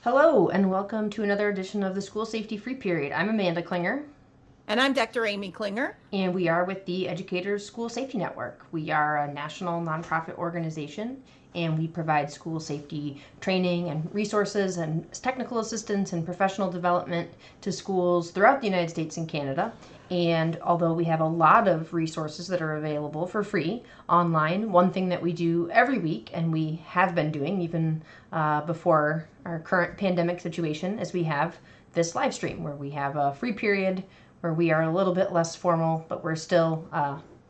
Hello, and welcome to another edition of the School Safety Free Period. I'm Amanda Klinger, And I'm Dr. Amy Klinger. and we are with the Educators School Safety Network. We are a national nonprofit organization, and we provide school safety training and resources and technical assistance and professional development to schools throughout the United States and Canada. And although we have a lot of resources that are available for free online, one thing that we do every week, and we have been doing even before our current pandemic situation, is we have this live stream where we have a free period where we are a little bit less formal, but we're still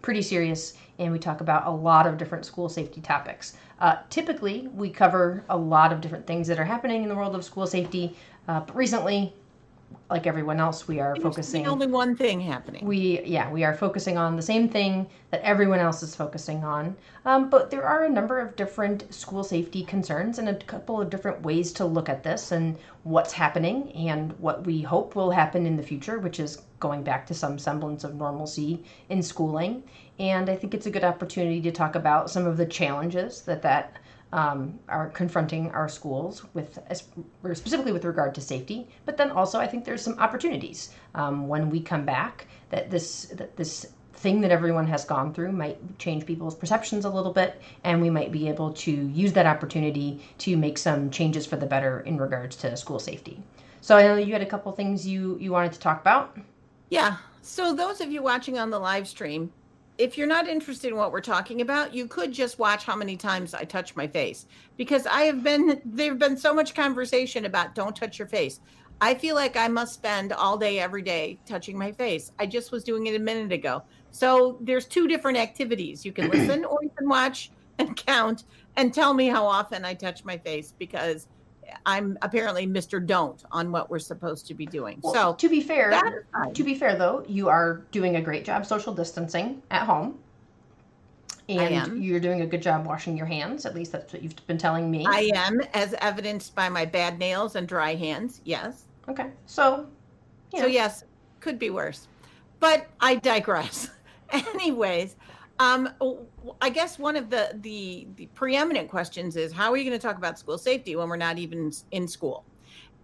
pretty serious, and we talk about a lot of different school safety topics. Typically, we cover a lot of different things that are happening in the world of school safety, but recently, like everyone else, we are focusing. Only one thing happening. We are focusing on the same thing that everyone else is focusing on. But there are a number of different school safety concerns and a couple of different ways to look at this and what's happening and what we hope will happen in the future, which is going back to some semblance of normalcy in schooling. And I think it's a good opportunity to talk about some of the challenges that are confronting our schools with, specifically with regard to safety. But then also, I think there's some opportunities when we come back that this thing that everyone has gone through might change people's perceptions a little bit, and we might be able to use that opportunity to make some changes for the better in regards to school safety. So I know you had a couple things you wanted to talk about. Yeah. So those of you watching on the live stream, if you're not interested in what we're talking about, you could just watch how many times I touch my face, because there've been so much conversation about don't touch your face. I feel like I must spend all day, every day touching my face. I just was doing it a minute ago. So there's two different activities. You can listen or you can watch and count and tell me how often I touch my face, because I'm apparently Mr. Don't on what we're supposed to be doing. Well, so to be fair, though, you are doing a great job social distancing at home. And you're doing a good job washing your hands. At least that's what you've been telling me. I am, as evidenced by my bad nails and dry hands. Yes. Okay. So yes, could be worse. But I digress. Anyways, I guess one of the preeminent questions is, how are you going to talk about school safety when we're not even in school?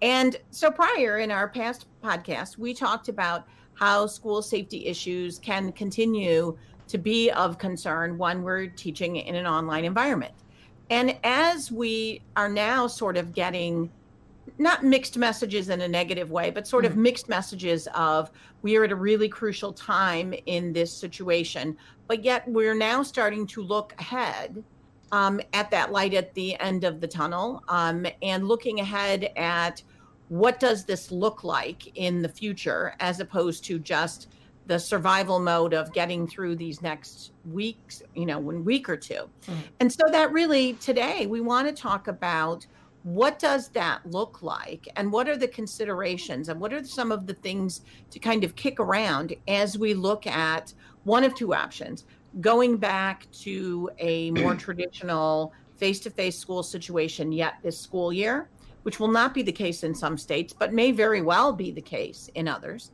And so prior in our past podcast, we talked about how school safety issues can continue to be of concern when we're teaching in an online environment. And as we are now sort of getting not mixed messages in a negative way, but sort of mixed messages of, we are at a really crucial time in this situation, but yet we're now starting to look ahead at that light at the end of the tunnel, and looking ahead at what does this look like in the future, as opposed to just the survival mode of getting through these next weeks, one week or two. And so that really today we want to talk about, what does that look like, and what are the considerations, and what are some of the things to kind of kick around as we look at one of two options: going back to a more traditional face-to-face school situation yet this school year, which will not be the case in some states, but may very well be the case in others.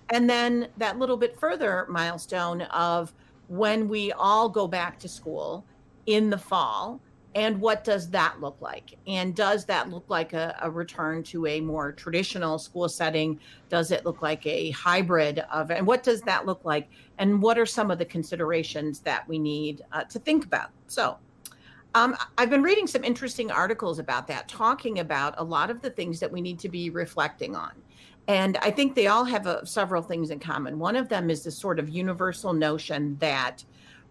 And then that little bit further milestone of when we all go back to school in the fall, and what does that look like? And does that look like a return to a more traditional school setting? Does it look like a hybrid of, and what does that look like? And what are some of the considerations that we need to think about? So I've been reading some interesting articles about that, talking about a lot of the things that we need to be reflecting on. And I think they all have several things in common. One of them is this sort of universal notion that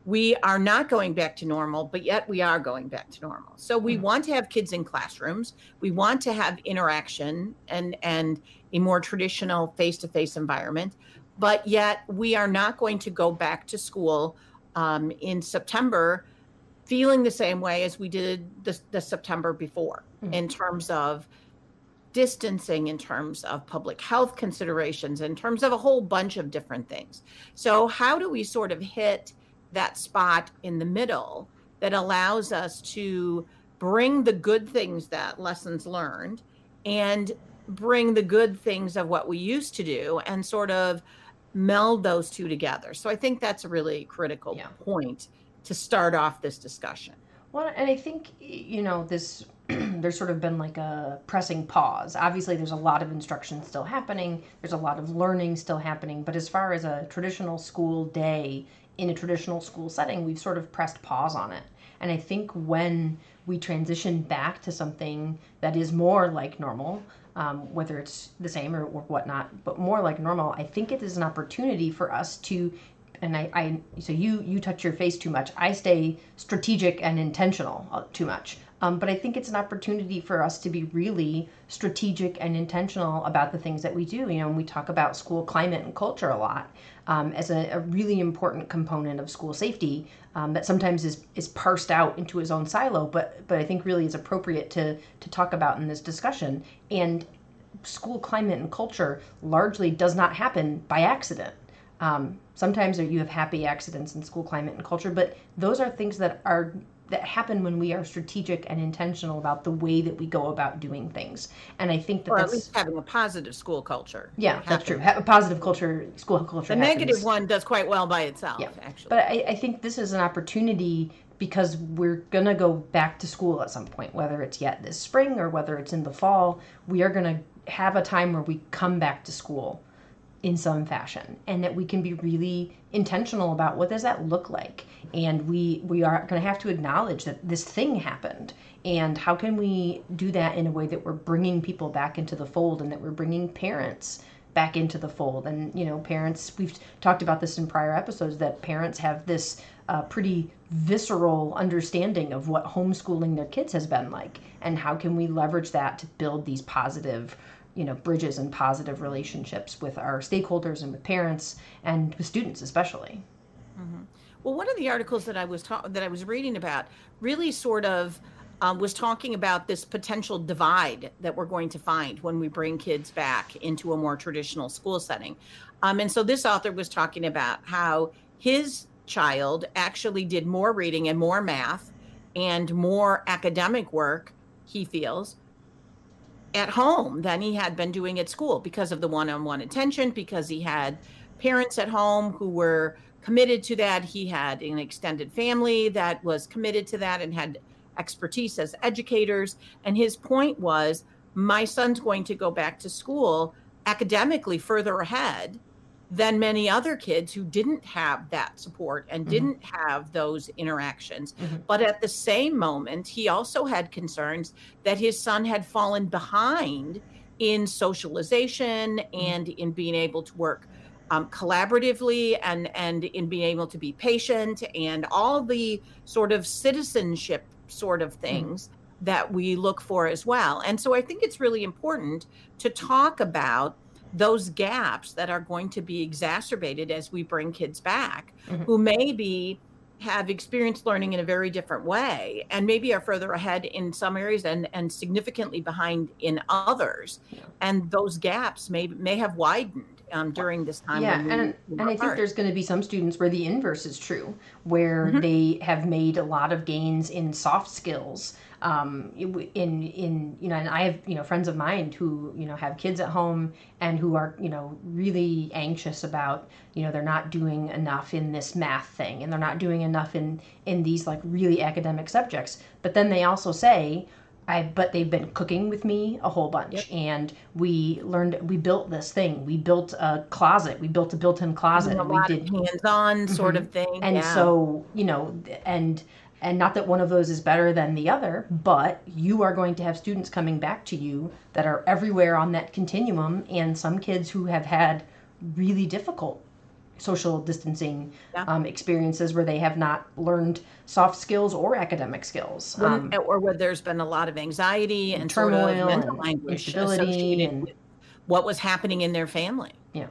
we are not going back to normal, but yet we are going back to normal. So we want to have kids in classrooms. We want to have interaction and a more traditional face-to-face environment, but yet we are not going to go back to school in September feeling the same way as we did the September before, in terms of distancing, in terms of public health considerations, in terms of a whole bunch of different things. So how do we sort of hit that spot in the middle that allows us to bring the good things, that lessons learned, and bring the good things of what we used to do, and sort of meld those two together? So I think that's a really critical point to start off this discussion. Well, and I think, this there's sort of been like a pressing pause. Obviously, there's a lot of instruction still happening, there's a lot of learning still happening, but as far as a traditional school day in a traditional school setting, we've sort of pressed pause on it. And I think when we transition back to something that is more like normal, whether it's the same or whatnot, but more like normal, I think it is an opportunity for us to, and so you touch your face too much. I stay strategic and intentional too much. But I think it's an opportunity for us to be really strategic and intentional about the things that we do. And we talk about school climate and culture a lot as a really important component of school safety that sometimes is parsed out into its own silo, but I think really is appropriate to talk about in this discussion. And school climate and culture largely does not happen by accident. Sometimes you have happy accidents in school climate and culture, but those are things that happen when we are strategic and intentional about the way that we go about doing things. And I think or at least having a positive school culture. Yeah, that's true. A positive culture, school culture. The negative one does quite well by itself, actually. But I think this is an opportunity because we're going to go back to school at some point, whether it's yet this spring or whether it's in the fall. We are going to have a time where we come back to school in some fashion, and that we can be really intentional about what does that look like. And we are going to have to acknowledge that this thing happened, and how can we do that in a way that we're bringing people back into the fold, and that we're bringing parents back into the fold. And parents, we've talked about this in prior episodes, that parents have this pretty visceral understanding of what homeschooling their kids has been like, and how can we leverage that to build these positive bridges and positive relationships with our stakeholders and with parents and with students especially. Mm-hmm. Well, one of the articles that I was reading about really sort of was talking about this potential divide that we're going to find when we bring kids back into a more traditional school setting. And so this author was talking about how his child actually did more reading and more math and more academic work, he feels, at home than he had been doing at school because of the one-on-one attention, because he had parents at home who were committed to that. He had an extended family that was committed to that and had expertise as educators. And his point was, my son's going to go back to school academically further ahead than many other kids who didn't have that support and didn't have those interactions. But at the same moment, he also had concerns that his son had fallen behind in socialization and in being able to work collaboratively and in being able to be patient and all the sort of citizenship sort of things that we look for as well. And so I think it's really important to talk about those gaps that are going to be exacerbated as we bring kids back who maybe have experienced learning in a very different way and maybe are further ahead in some areas and significantly behind in others. And those gaps may have widened during this time. And I think there's going to be some students where the inverse is true, where they have made a lot of gains in soft skills. And I have friends of mine who have kids at home and who are really anxious about they're not doing enough in this math thing and they're not doing enough in these like really academic subjects. But then they also say, but they've been cooking with me a whole bunch, and we built this thing. We built a closet. We built a built-in closet. And we did hands-on sort of thing. And so and not that one of those is better than the other, but you are going to have students coming back to you that are everywhere on that continuum, and some kids who have had really difficult social distancing experiences where they have not learned soft skills or academic skills. Or where there's been a lot of anxiety and turmoil sort of mental and anguish instability associated with what was happening in their family. Yeah.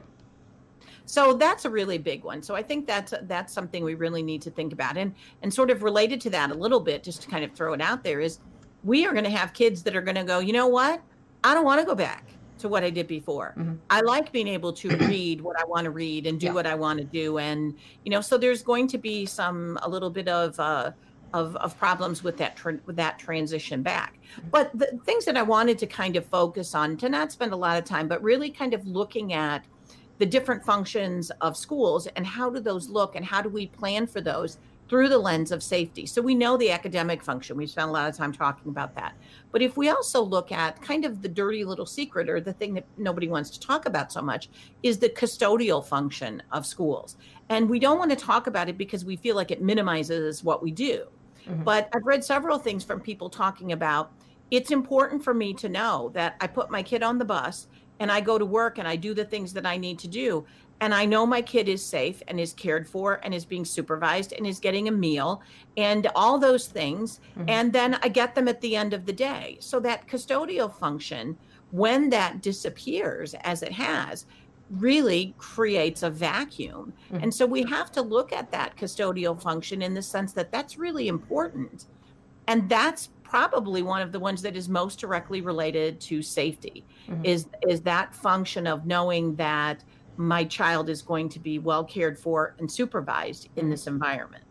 So that's a really big one. So I think that's something we really need to think about. And sort of related to that a little bit, just to kind of throw it out there, is we are going to have kids that are going to go, you know what? I don't want to go back to what I did before. I like being able to read what I want to read and do what I want to do. And, so there's going to be a little bit of problems with that transition back. But the things that I wanted to kind of focus on, to not spend a lot of time, but really kind of looking at the different functions of schools and how do those look and how do we plan for those through the lens of safety. So we know the academic function. We've spent a lot of time talking about that. But if we also look at kind of the dirty little secret, or the thing that nobody wants to talk about so much, is the custodial function of schools. And we don't want to talk about it because we feel like it minimizes what we do. Mhm. But I've read several things from people talking about, it's important for me to know that I put my kid on the bus and I go to work and I do the things that I need to do. And I know my kid is safe and is cared for and is being supervised and is getting a meal and all those things. Mhm. And then I get them at the end of the day. So that custodial function, when that disappears, as it has, really creates a vacuum. Mhm. And so we have to look at that custodial function in the sense that that's really important. And that's probably one of the ones that is most directly related to safety, Mhm. is that function of knowing that my child is going to be well cared for and supervised in this environment.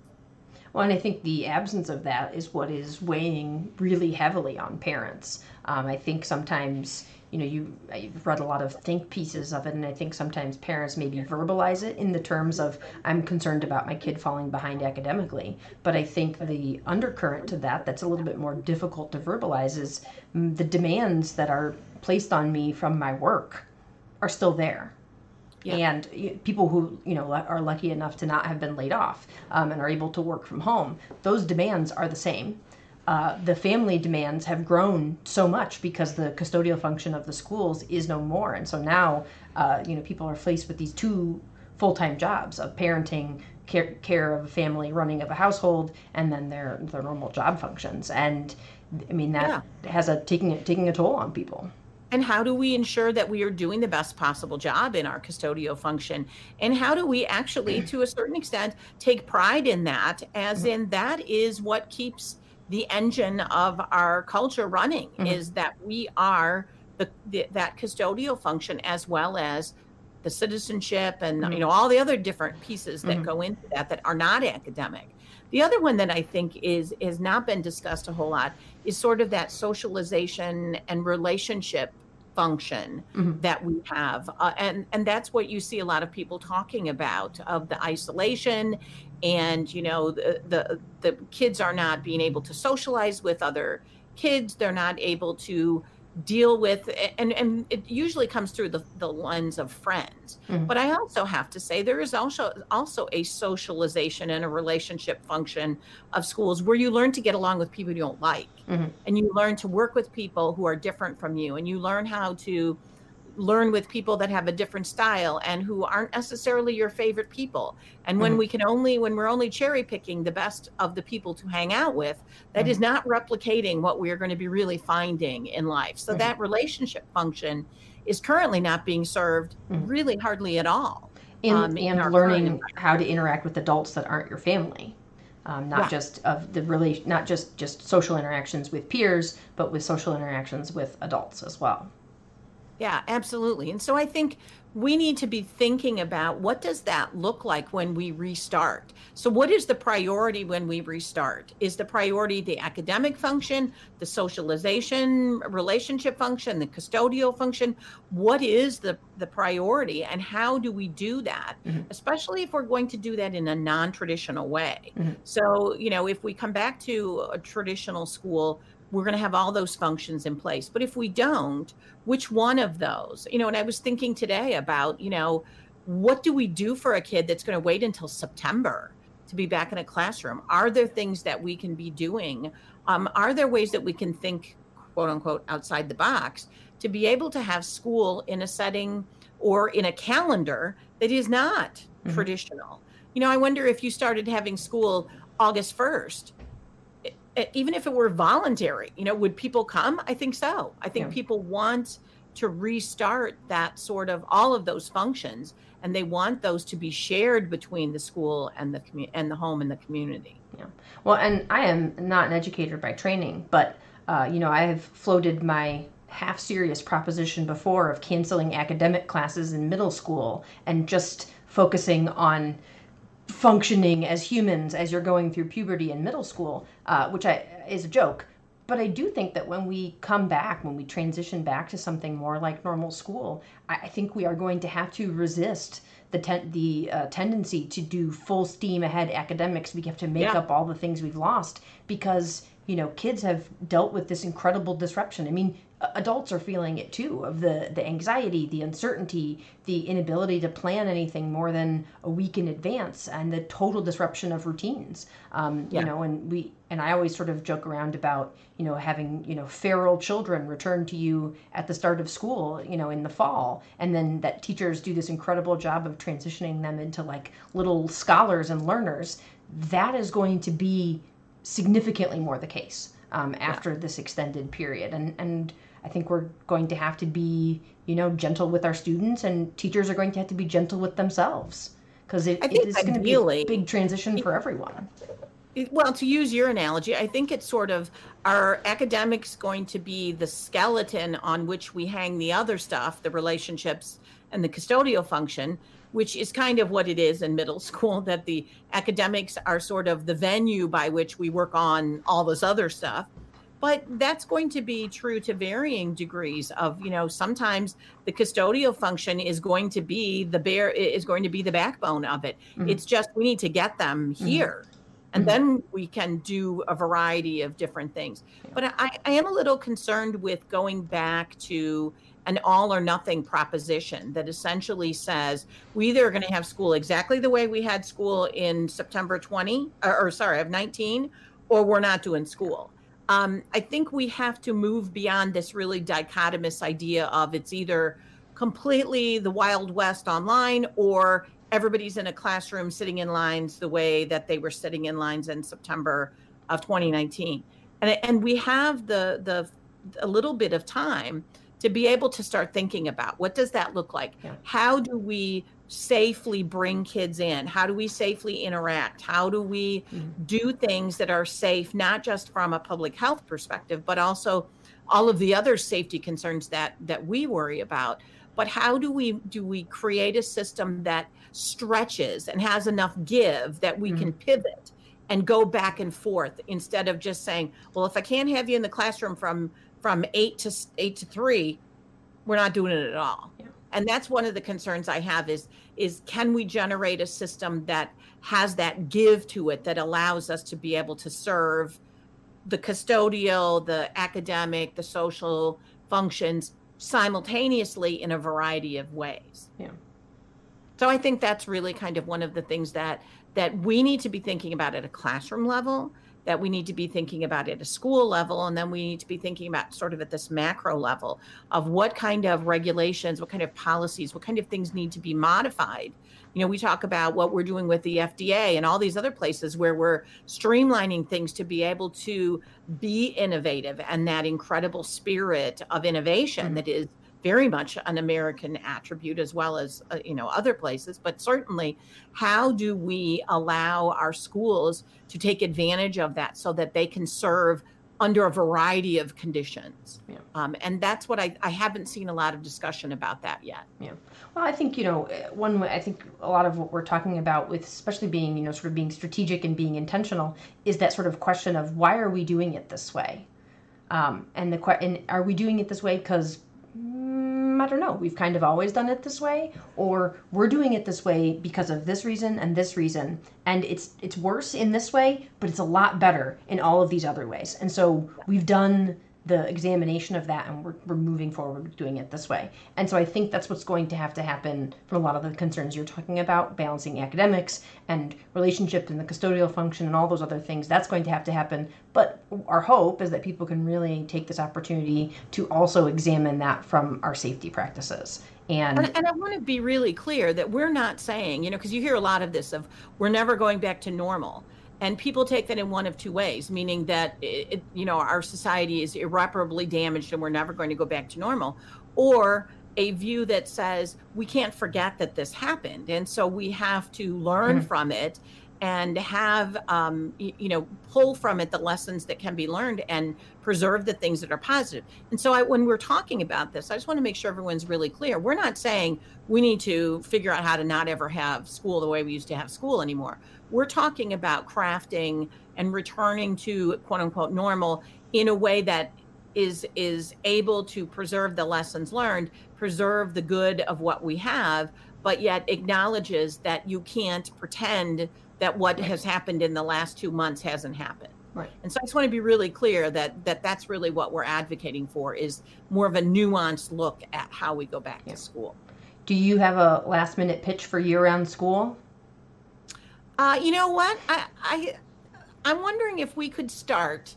Well, and I think the absence of that is what is weighing really heavily on parents. I think sometimes, I've read a lot of think pieces of it, and I think sometimes parents maybe verbalize it in the terms of, I'm concerned about my kid falling behind academically. But I think the undercurrent to that, that's a little bit more difficult to verbalize, is the demands that are placed on me from my work are still there. Yeah. And people who are lucky enough to not have been laid off and are able to work from home, those demands are the same. The family demands have grown so much because the custodial function of the schools is no more, and so now people are faced with these two full-time jobs of parenting, care of a family, running of a household, and then their normal job functions. And I mean that has taking a toll on people. And how do we ensure that we are doing the best possible job in our custodial function? And how do we actually, to a certain extent, take pride in that, as in that is what keeps the engine of our culture running, is that we are that custodial function, as well as the citizenship and all the other different pieces that go into that are not academic. The other one that I think is not been discussed a whole lot is sort of that socialization and relationship function that we have. And that's what you see a lot of people talking about, of the isolation, and the kids are not being able to socialize with other kids. They're not able to deal with, and it usually comes through the lens of friends. But I also have to say there is also a socialization and a relationship function of schools where you learn to get along with people you don't like, and you learn to work with people who are different from you, and you learn how to learn with people that have a different style and who aren't necessarily your favorite people. And when we're only cherry picking the best of the people to hang out with, that is not replicating what we are going to be really finding in life. So that relationship function is currently not being served really hardly at all. And learning how to interact with adults that aren't your family. Not just social interactions with peers, but with social interactions with adults as well. Yeah, absolutely. And so I think we need to be thinking about, what does that look like when we restart? So what is the priority when we restart? Is the priority the academic function, the socialization, relationship function, the custodial function? What is the priority, and how do we do that? Especially if we're going to do that in a non-traditional way. So, if we come back to a traditional school, we're going to have all those functions in place. But if we don't, which one of those? And I was thinking today about, what do we do for a kid that's going to wait until September to be back in a classroom? Are there things that we can be doing? Are there ways that we can think, quote unquote, outside the box, to be able to have school in a setting or in a calendar that is not traditional? I wonder if you started having school August 1st, even if it were voluntary, would people come? I think so. I think people want to restart that sort of all of those functions, and they want those to be shared between the school and the home and the community. Yeah. Well, and I am not an educator by training, but I have floated my half-serious proposition before of canceling academic classes in middle school and just focusing on functioning as humans as you're going through puberty in middle school, which is a joke. But I do think that when we come back, when we transition back to something more like normal school, I think we are going to have to resist the tendency to do full steam ahead academics. We have to make Yeah. up all the things we've lost because kids have dealt with this incredible disruption. I mean, adults are feeling it too, of the anxiety, the uncertainty, the inability to plan anything more than a week in advance, and the total disruption of routines. Yeah. And I always sort of joke around about having feral children return to you at the start of school in the fall, and then that teachers do this incredible job of transitioning them into like little scholars and learners. That is going to be significantly more the case after this extended period. And I think we're going to have to be, gentle with our students, and teachers are going to have to be gentle with themselves, because it is going to be a big transition for everyone. Well, to use your analogy, I think it's sort of, are academics going to be the skeleton on which we hang the other stuff, the relationships and the custodial function, which is kind of what it is in middle school, that the academics are sort of the venue by which we work on all this other stuff. But that's going to be true to varying degrees of, sometimes the custodial function is going to be the backbone of it. Mm-hmm. It's just, we need to get them here. Mm-hmm. And then we can do a variety of different things. Yeah. But I am a little concerned with going back to an all or nothing proposition that essentially says we either are going to have school exactly the way we had school in September of 19, or we're not doing school. I think we have to move beyond this really dichotomous idea of it's either completely the Wild West online, or everybody's in a classroom sitting in lines the way that they were sitting in lines in September of 2019. And we have a little bit of time to be able to start thinking about what does that look like? Yeah. How do we safely bring kids in? How do we safely interact? How do we do things that are safe, not just from a public health perspective, but also all of the other safety concerns that we worry about? But how do we create a system that stretches and has enough give that we can pivot and go back and forth, instead of just saying, well, if I can't have you in the classroom from 8 to 3, we're not doing it at all. Yeah. And that's one of the concerns I have is can we generate a system that has that give to it, that allows us to be able to serve the custodial, the academic, the social functions simultaneously in a variety of ways. Yeah. So I think that's really kind of one of the things that we need to be thinking about at a classroom level, that we need to be thinking about at a school level, and then we need to be thinking about sort of at this macro level of what kind of regulations, what kind of policies, what kind of things need to be modified. We talk about what we're doing with the FDA and all these other places where we're streamlining things to be able to be innovative, and that incredible spirit of innovation that is very much an American attribute, as well as, other places. But certainly, how do we allow our schools to take advantage of that so that they can serve under a variety of conditions? Yeah. And that's what I haven't seen a lot of discussion about that yet. Yeah. Well, I think, I think a lot of what we're talking about with, especially being, sort of being strategic and being intentional, is that sort of question of why are we doing it this way? And are we doing it this way because I don't know, we've kind of always done it this way, or we're doing it this way because of this reason, and it's worse in this way, but it's a lot better in all of these other ways. And so we've done the examination of that, and we're moving forward doing it this way. And so I think that's what's going to happen for a lot of the concerns you're talking about, balancing academics and relationships and the custodial function and all those other things. That's going to happen. But our hope is that people can really take this opportunity to also examine that from our safety practices. And I want to be really clear that we're not saying, because you hear a lot of this of we're never going back to normal. And people take that in one of two ways, meaning that, our society is irreparably damaged and we're never going to go back to normal, or a view that says we can't forget that this happened. And so we have to learn from it and have, pull from it the lessons that can be learned and preserve the things that are positive. And so when we're talking about this, I just want to make sure everyone's really clear. We're not saying we need to figure out how to not ever have school the way we used to have school anymore. We're talking about crafting and returning to quote unquote normal in a way that is able to preserve the lessons learned, preserve the good of what we have, but yet acknowledges that you can't pretend that what Right. has happened in the last 2 months hasn't happened. Right. And so I just want to be really clear that that's really what we're advocating for, is more of a nuanced look at how we go back to school. Do you have a last minute pitch for year-round school? You know what? I'm wondering if we could start,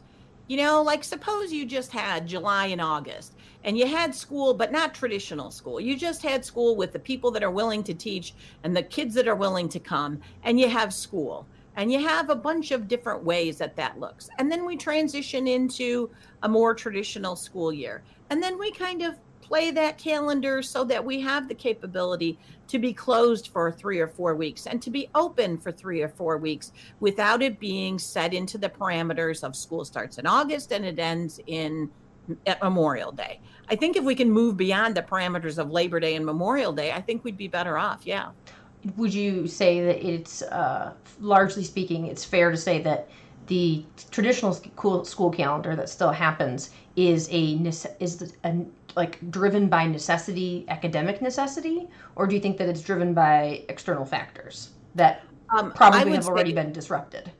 like suppose you just had July and August and you had school, but not traditional school. You just had school with the people that are willing to teach and the kids that are willing to come, and you have school. And you have a bunch of different ways that looks. And then we transition into a more traditional school year. And then we kind of play that calendar so that we have the capability to be closed for 3 or 4 weeks and to be open for 3 or 4 weeks without it being set into the parameters of school starts in August and it ends at Memorial Day. I think if we can move beyond the parameters of Labor Day and Memorial Day, I think we'd be better off. Yeah. Would you say that it's, largely speaking, it's fair to say that the traditional school calendar that still happens is like driven by necessity, academic necessity, or do you think that it's driven by external factors that probably have already been disrupted?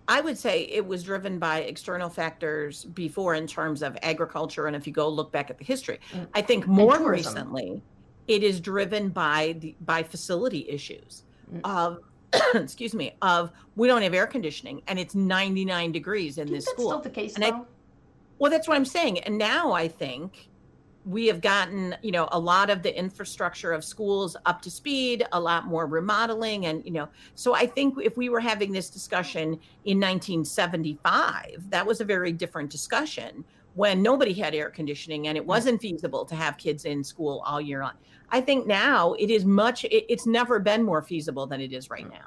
I would say it was driven by external factors before, in terms of agriculture, and if you go look back at the history, I think more recently it is driven by facility issues of excuse me, of we don't have air conditioning and it's 99 degrees in this school. That's still the case, though? Well, that's what I'm saying. And now I think we have gotten, a lot of the infrastructure of schools up to speed, a lot more remodeling. And, so I think if we were having this discussion in 1975, that was a very different discussion when nobody had air conditioning and it wasn't feasible to have kids in school all year long. I think now it's never been more feasible than it is right now.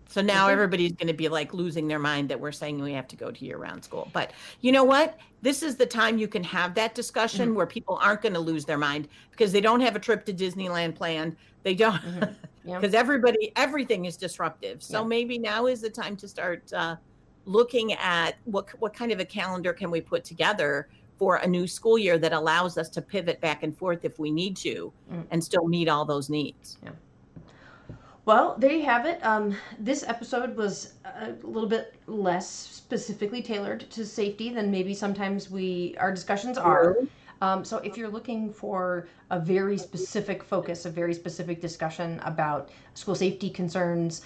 So now everybody's going to be like losing their mind that we're saying we have to go to year-round school. But you know what? This is the time you can have that discussion where people aren't going to lose their mind because they don't have a trip to Disneyland planned. They don't, because everything is disruptive. So maybe now is the time to start looking at what kind of a calendar can we put together for a new school year that allows us to pivot back and forth if we need to and still meet all those needs. Yeah. Well, there you have it. This episode was a little bit less specifically tailored to safety than maybe sometimes our discussions are. So if you're looking for a very specific focus, a very specific discussion about school safety concerns,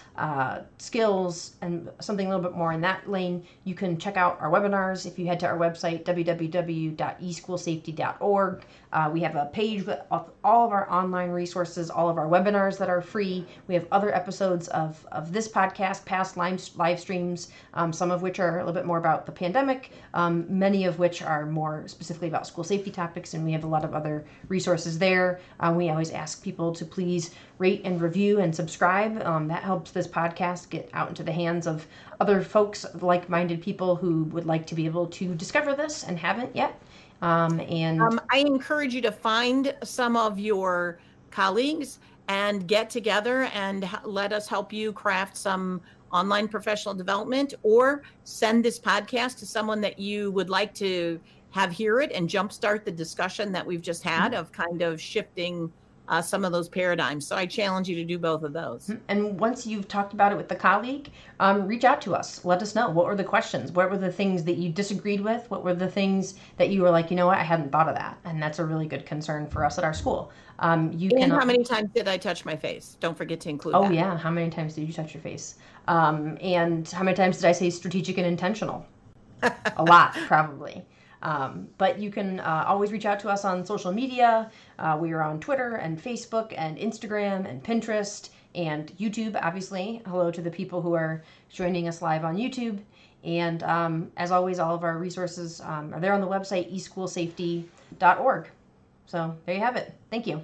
skills, and something a little bit more in that lane, you can check out our webinars. If you head to our website, www.eschoolsafety.org, we have a page with all of our online resources, all of our webinars that are free. We have other episodes of this podcast, past live streams, some of which are a little bit more about the pandemic, many of which are more specifically about school safety topics, and we have a lot of other resources there. We always ask people to please rate and review and subscribe. That helps this podcast get out into the hands of other folks, like-minded people who would like to be able to discover this and haven't yet. I encourage you to find some of your colleagues and get together and let us help you craft some online professional development, or send this podcast to someone that you would like to have hear it and jumpstart the discussion that we've just had of kind of shifting some of those paradigms. So I challenge you to do both of those. And once you've talked about it with the colleague, reach out to us. Let us know. What were the questions? What were the things that you disagreed with? What were the things that you were like, you know what, I hadn't thought of that. And that's a really good concern for us at our school. How many times did I touch my face? Don't forget to include that. Oh, yeah. How many times did you touch your face? And how many times did I say strategic and intentional? A lot, probably. But you can always reach out to us on social media. We are on Twitter and Facebook and Instagram and Pinterest and YouTube, obviously. Hello to the people who are joining us live on YouTube. And as always, all of our resources are there on the website, eschoolsafety.org. So there you have it. Thank you.